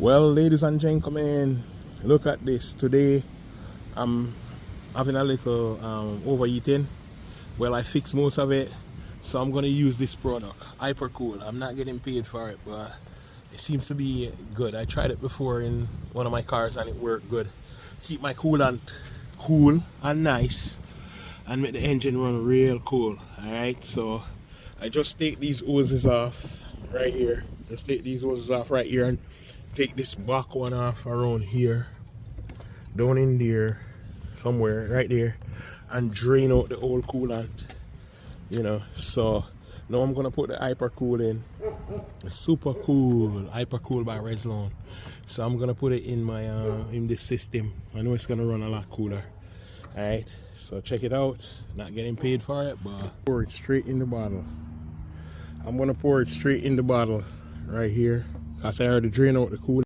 Well, ladies and gentlemen, look at this. Today I'm having a little overeating. Well, I fixed most of it, so I'm going to use this product, Hypercool. I'm not getting paid for it, but it seems to be good. I tried it before in one of my cars and it worked good. Keep my coolant cool and nice and make the engine run real cool. Alright, so I just take these hoses off right here. Just take these hoses off right here and take this back one off around here, down in there, somewhere right there, and drain out the old coolant, you know. So now I'm gonna put the Hypercool in. It's super cool, Hypercool by Redstone. So I'm gonna put it in my in this system. I know it's gonna run a lot cooler. All right, so check it out. Not getting paid for it, but pour it straight in the bottle. I'm gonna pour it straight in the bottle right here, cause I already drain out the coolant.